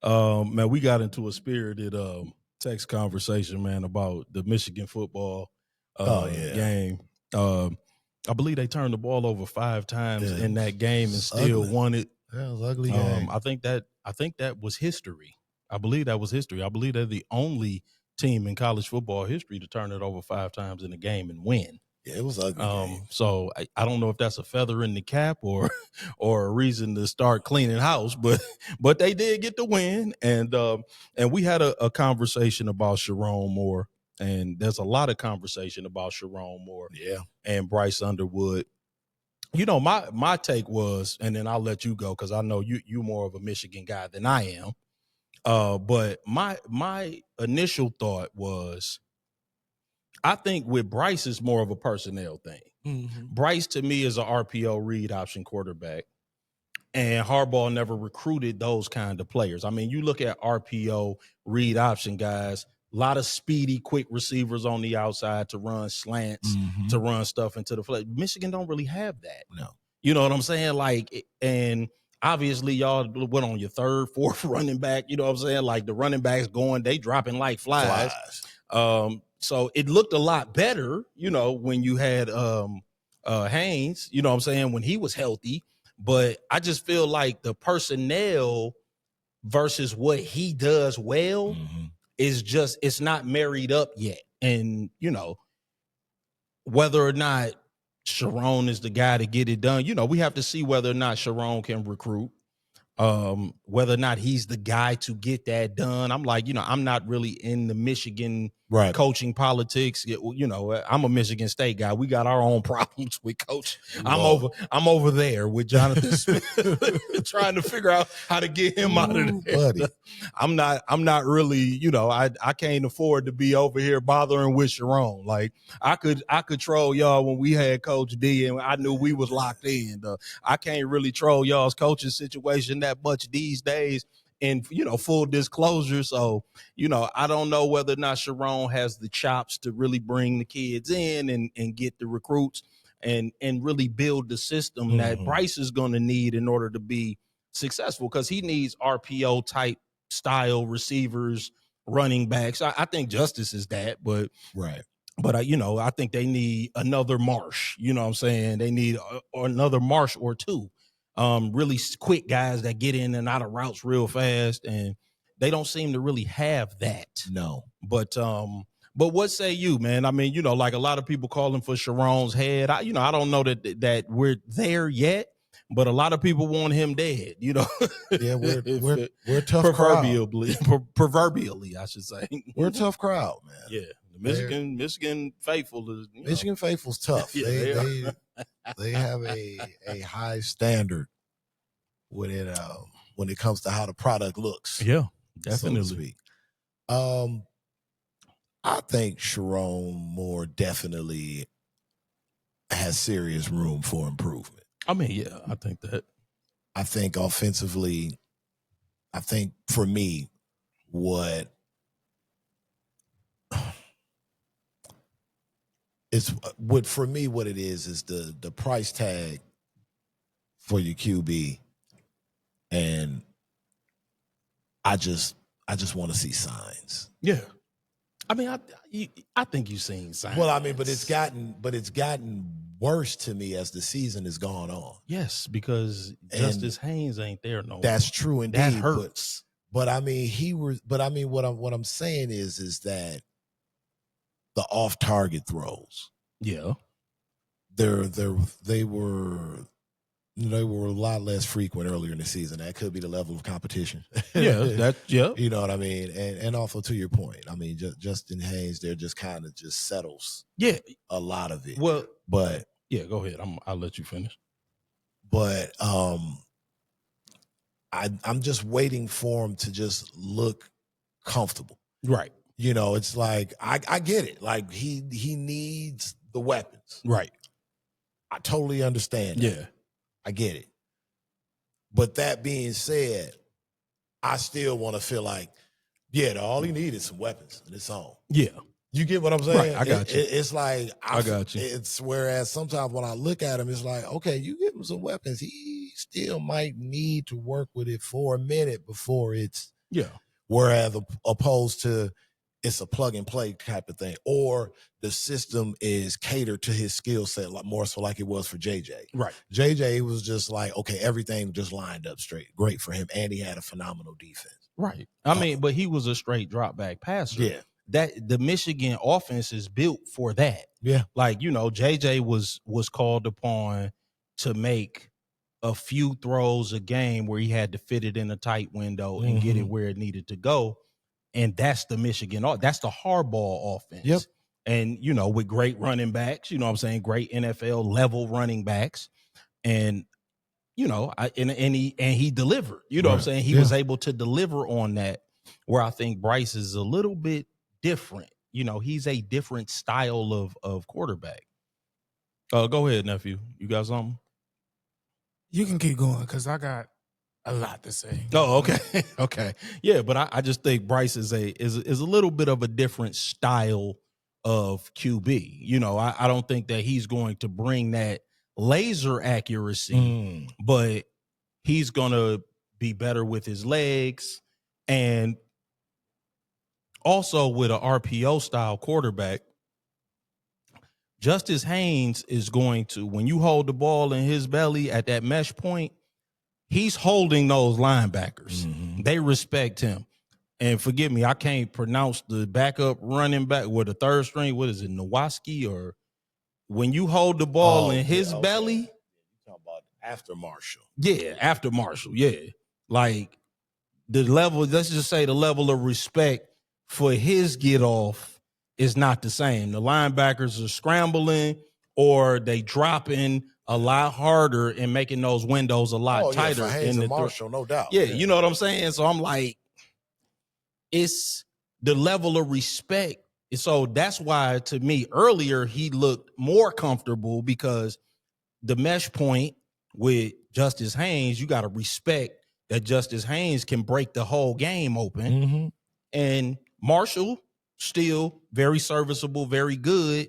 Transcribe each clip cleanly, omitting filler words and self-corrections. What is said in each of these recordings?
Man, we got into a spirited text conversation, man, about the Michigan football game. I believe they turned the ball over 5 times in that game and still won it. Yeah, it was ugly game. I think that was history. I believe that was history. I believe they're the only team in college football history to turn it over 5 times in a game and win. Yeah, it was ugly game. So I don't know if that's a feather in the cap or a reason to start cleaning house, but they did get the win, and we had a conversation about Sherrone Moore, and there's a lot of conversation about Sherrone Moore, and Bryce Underwood. You know, my take was, and then I'll let you go because I know you more of a Michigan guy than I am. But my initial thought was, I think with Bryce is more of a personnel thing. Mm-hmm. Bryce to me is an RPO read option quarterback, and Harbaugh never recruited those kind of players. I mean, you look at RPO read option guys, a lot of speedy, quick receivers on the outside to run slants, to run stuff into the flat. Michigan don't really have that. No. You know what I'm saying? Like, and obviously y'all went on your third, fourth running back. You know what I'm saying? Like the running backs going, they dropping like flies. So it looked a lot better, you know, when you had Haynes, you know what I'm saying, when he was healthy. But I just feel like the personnel versus what he does well is just, it's not married up yet. And, you know, whether or not Sherrone is the guy to get it done, you know, we have to see whether or not Sherrone can recruit, whether or not he's the guy to get that done. I'm like, you know, I'm not really in the Michigan coaching politics. You know, I'm a Michigan State guy. We got our own problems with coach. I'm over there with Jonathan Smith trying to figure out how to get him out of there. Buddy. I'm not really, you know, I can't afford to be over here bothering with Sherrone. Like I could troll y'all when we had Coach D and I knew we was locked in. I can't really troll y'all's coaching situation that much these days. And, you know, full disclosure. So, you know, I don't know whether or not Sherrone has the chops to really bring the kids in and get the recruits and really build the system that Bryce is going to need in order to be successful, because he needs RPO type style receivers, running backs. I think Justice is that, but you know, I think they need another Marsh. You know what I'm saying? They need another Marsh or two. Really quick guys that get in and out of routes real fast, and they don't seem to really have that. No. But what say you, man? I mean, you know, like a lot of people calling for Sherrone's head. I don't know that we're there yet, but a lot of people want him dead. You know, yeah, we're a tough proverbially, I should say. We're a tough crowd, man. Yeah, Michigan faithful is Michigan faithful's tough. Yeah, they have a high standard when it comes to how the product looks. Yeah, definitely. So to speak. I think Sherrone Moore definitely has serious room for improvement. I mean, yeah, I think that. I think offensively, for me, what it is the price tag for your QB, and I just want to see signs. Yeah, I mean, I think you've seen signs. Well, I mean, but it's gotten worse to me as the season has gone on. Yes, because Justice Haynes ain't there no more. That's true indeed. That hurts. But I mean, what I'm saying is that the off target throws. Yeah. They were a lot less frequent earlier in the season. That could be the level of competition. Yeah. You know what I mean? And also to your point, I mean, Justin Haynes there just kind of just settles. Yeah. A lot of it. Well, but yeah, go ahead. I'll let you finish. But I'm just waiting for him to just look comfortable. Right. You know, it's like I get it. Like he needs the weapons. Right. I totally understand that. Yeah. I get it. But that being said, I still want to feel like, yeah, all he needs is some weapons and it's on. Yeah. You get what I'm saying? Right, I got you. It's like I got you. It's whereas sometimes when I look at him, it's like, okay, you give him some weapons. He still might need to work with it for a minute before it's Yeah. Whereas opposed to it's a plug and play type of thing, or the system is catered to his skill set, like more so like it was for JJ. Right. JJ was just like, okay, everything just lined up straight. Great for him. And he had a phenomenal defense. Right. I mean, but he was a straight drop back passer. Yeah. That the Michigan offense is built for that. Yeah. Like, JJ was called upon to make a few throws a game where he had to fit it in a tight window and get it where it needed to go. And that's the Michigan, that's the hardball offense. Yep. And, with great running backs, great NFL level running backs. And, he delivered, what I'm saying? He was able to deliver on that, where I think Bryce is a little bit different. He's a different style of quarterback. Go ahead, nephew. You got something? You can keep going because I got a lot to say. Oh, okay. Okay. Yeah, but I just think Bryce is a little bit of a different style of QB. I don't think that he's going to bring that laser accuracy, but he's going to be better with his legs, and also with an RPO style quarterback. Justice Haynes is going to, when you hold the ball in his belly at that mesh point, he's holding those linebackers. They respect him. And forgive me, I can't pronounce the backup running back with the third string. What is it, Nowaski? Or when you hold the ball in his belly. You're talking about after Marshall. Yeah, after Marshall. Yeah. Like the level, let's just say the level of respect for his get off is not the same. The linebackers are scrambling or they dropping a lot harder and making those windows a lot tighter. For Haynes and Marshall, no doubt. Yeah, you know what I'm saying? So I'm like, it's the level of respect. So that's why, to me, earlier he looked more comfortable, because the mesh point with Justice Haynes, you got to respect that Justice Haynes can break the whole game open. And Marshall, still very serviceable, very good.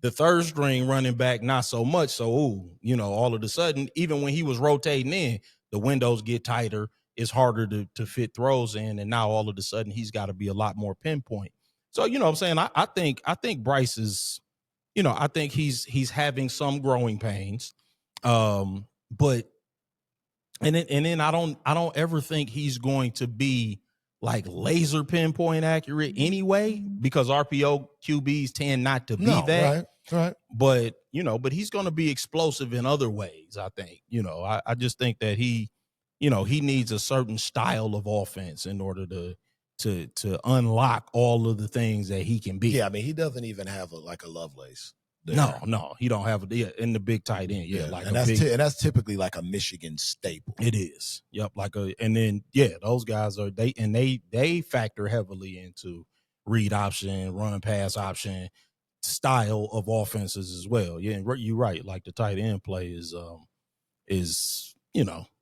The third string running back, not so much. So, all of a sudden, even when he was rotating in, the windows get tighter. It's harder to fit throws in. And now all of a sudden he's got to be a lot more pinpoint. So, what I'm saying? I think Bryce is, I think he's having some growing pains. But and then I don't ever think he's going to be like laser pinpoint accurate anyway, because RPO QBs tend not to be that. Right. But he's going to be explosive in other ways. I think, I just think that he needs a certain style of offense in order to unlock all of the things that he can be. Yeah, I mean, he doesn't even have a Lovelace. There. No, he don't have in the big tight end. Yeah, like and that's typically like a Michigan staple. It is. Yep, and then those guys are they factor heavily into read option, run pass option style of offenses as well. Yeah, and you're right. Like the tight end play is it's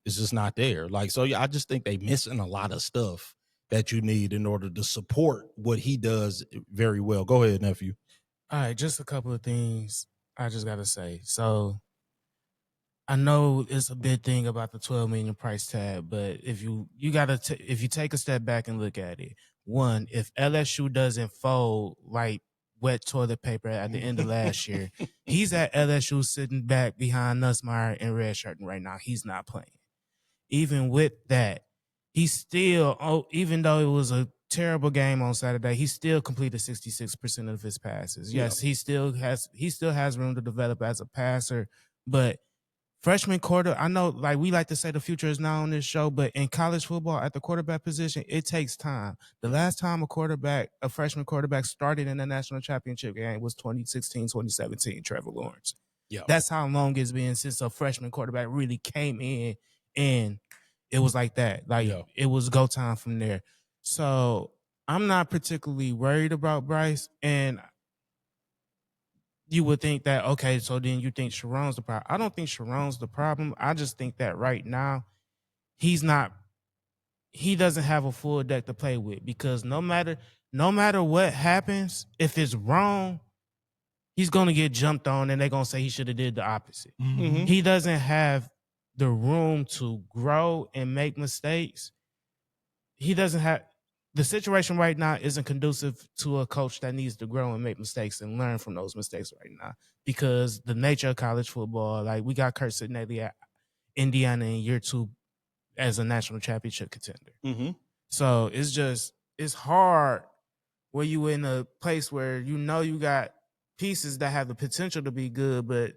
just not there. Like, so I just think they missing a lot of stuff that you need in order to support what he does very well. Go ahead, nephew. All right, just a couple of things I just got to say. So I know it's a big thing about the $12 million price tag, but if you take a step back and look at it, one, if LSU doesn't fold like wet toilet paper at the end of last year, he's at LSU sitting back behind Nussmeier and redshirting right now. He's not playing. Even with that, he still, even though it was a terrible game on Saturday, he still completed 66% of his passes. Yes, he still has room to develop as a passer, but freshman quarter, I know, like we like to say the future is now on this show, but in college football at the quarterback position, it takes time. The last time a freshman quarterback started in the national championship game was 2016, 2017, Trevor Lawrence. Yeah. That's how long it's been since a freshman quarterback really came in and it was like that. It was go time from there. So I'm not particularly worried about Bryce, and you would think that, okay, so then you think Sherrone's the problem. I don't think Sherrone's the problem. I just think that right now he doesn't have a full deck to play with, because no matter what happens, if it's wrong, he's going to get jumped on and they're going to say he should have did the opposite. Mm-hmm. He doesn't have the room to grow and make mistakes. he doesn't have the situation right now isn't conducive to a coach that needs to grow and make mistakes and learn from those mistakes right now, because the nature of college football, like we got Kurt Sitnelli at Indiana in year 2 as a national championship contender. Mm-hmm. So it's hard where you in a place where you got pieces that have the potential to be good, but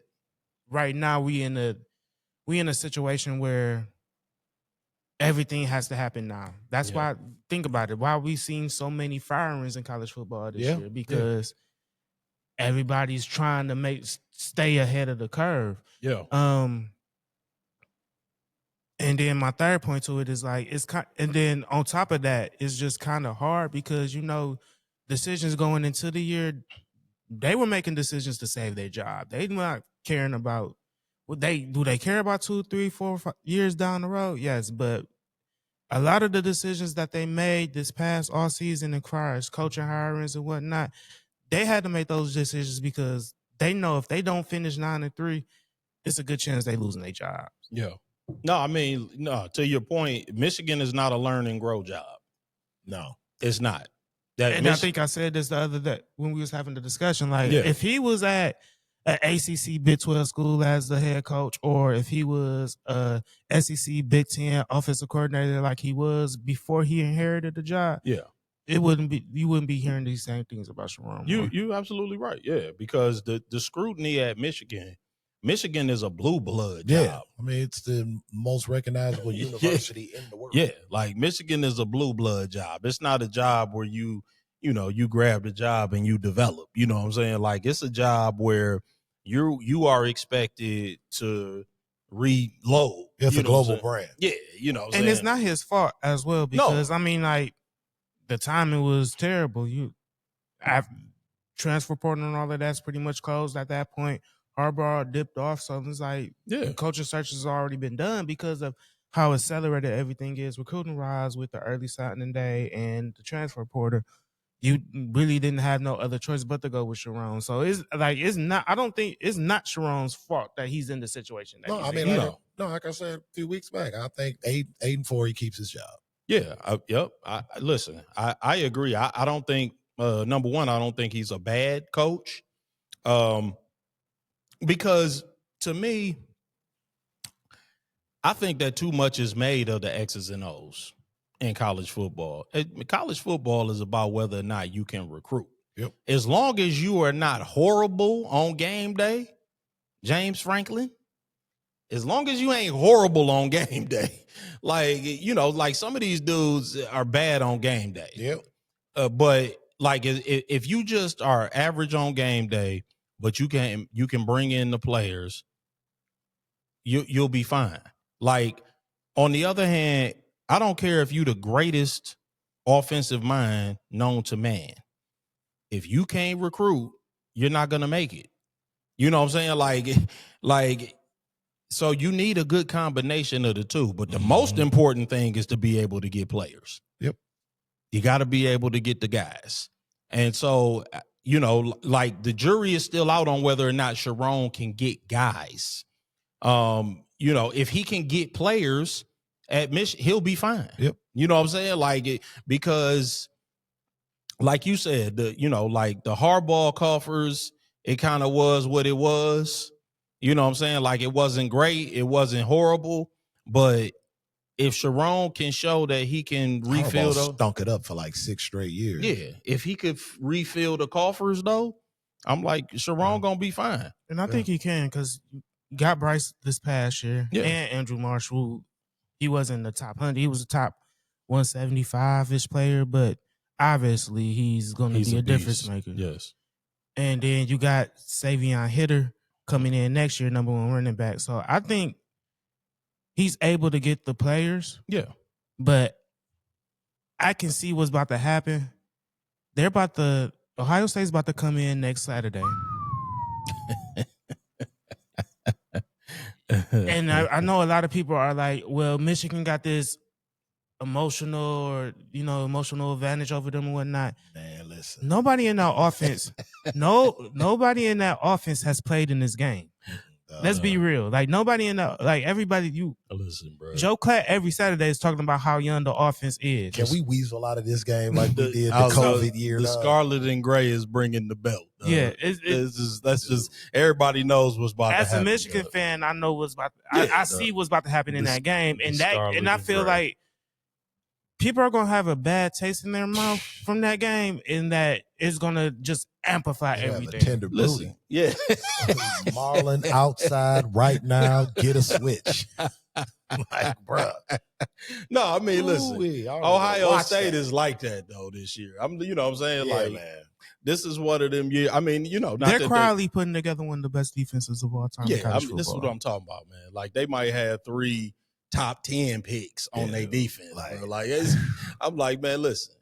right now we in a situation where everything has to happen now. That's why, think about it, why we seen so many firings in college football this year, because everybody's trying to stay ahead of the curve. Yeah. And then my third point to it is like and then on top of that, it's just kind of hard because decisions going into the year, they were making decisions to save their job. They not caring about do they care about 2, 3, 4, 5 years down the road? Yes, but a lot of the decisions that they made this past all season, as far as coaching hirings and whatnot, they had to make those decisions because they know if they don't finish 9-3, it's a good chance they losing their jobs. Yeah. No, I mean, no, to your point, Michigan is not a learn and grow job. No, it's not. I think I said this the other day when we was having the discussion. Like, if he was at an ACC Big 12 school as the head coach, or if he was a SEC Big 10 offensive coordinator like he was before he inherited the job, you wouldn't be hearing these same things about Sherrone. You absolutely right. Yeah, because the scrutiny at Michigan is a blue blood job. Yeah, I mean, it's the most recognizable university in the world. Yeah, like Michigan is a blue blood job. It's not a job where you grab the job and you develop. You know what I'm saying? Like, it's a job where you are expected to reload. It's a global brand. Yeah, you know what I'm and saying? It's not his fault as well, because I mean, like, the timing was terrible. Transfer portal and all of that's pretty much closed at that point. Harbaugh dipped off, so it's like the coaching search has already been done because of how accelerated everything is recruiting wise with the early signing day and the transfer portal. You really didn't have no other choice but to go with Sherrone. So it's not. I don't think it's not Sharon's fault that he's in the situation. Like I said a few weeks back, I think 8-4 he keeps his job. Yeah. Listen, I agree. I don't think number one, I don't think he's a bad coach. Because to me, I think that too much is made of the X's and O's in college football. College football is about whether or not you can recruit. Yep. As long as you are not horrible on game day, James Franklin, as long as you ain't horrible on game day, like some of these dudes are bad on game day. Yep. But like if you just are average on game day, but you can bring in the players, you'll be fine. Like, on the other hand, I don't care if you the greatest offensive mind known to man. If you can't recruit, you're not gonna make it. You know what I'm saying? Like, so you need a good combination of the two. But the most important thing is to be able to get players. Yep. You got to be able to get the guys. And so, like, the jury is still out on whether or not Sherrone can get guys. If he can get players at Michigan, he'll be fine. Yep. You know what I'm saying? Because like you said, the Harbaugh coffers, it kind of was what it was. You know what I'm saying? Like, it wasn't great. It wasn't horrible. But if Sherrone can show that he can refill stunk it up for like 6 straight years. Yeah. If he could refill the coffers, though, I'm like, Sherrone gonna be fine. And I think he can, because you got Bryce this past year and Andrew Marshall. He wasn't the top 100. He was a top 175-ish player, but obviously he's going to be a difference maker. Yes. And then you got Savion Hitter coming in next year, number 1 running back. So I think he's able to get the players. Yeah. But I can see what's about to happen. Ohio State's about to come in next Saturday. And I know a lot of people are like, well, Michigan got this emotional advantage over them and whatnot. Man, listen. Nobody in that offense, nobody in that offense has played in this game. Let's be real. Like nobody in the everybody. Listen, bro. Joe Clatt every Saturday is talking about how young the offense is. Can we weasel out of this game like we did the COVID year? The Scarlet and Gray is bringing the belt. Yeah, that's just everybody knows what's about to happen. As a Michigan fan, I know what's about. I see what's about to happen in that game, and I feel like people are gonna have a bad taste in their mouth from that game, in that it's gonna just amplify everything. Tender booty. Yeah, Marlon outside right now. Get a switch. Like, bro. No, I mean, listen. Ohio State is like that though this year. You know what I'm saying? Yeah, like, man. This is one of them years. I mean, they're quietly putting together one of the best defenses of all time. Yeah, this is what I'm talking about, man. Like they might have 3 top 10 picks on their defense. I'm like, man, listen.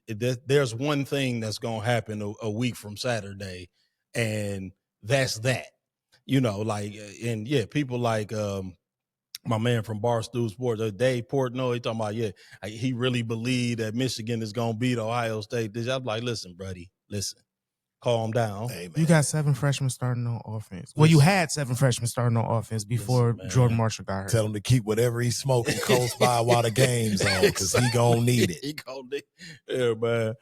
There's one thing that's gonna happen a week from Saturday, and that's that. People like my man from Barstool Sports, Dave Portnoy, he talking about, he really believed that Michigan is gonna beat Ohio State. I'm like, listen, buddy, calm down. Hey, you got 7 freshmen starting on offense. Well, you had 7 freshmen starting on offense before Jordan Marshall got hurt. Tell him to keep whatever he's smoking close by while the game's on, because he gonna need it. Yeah, man.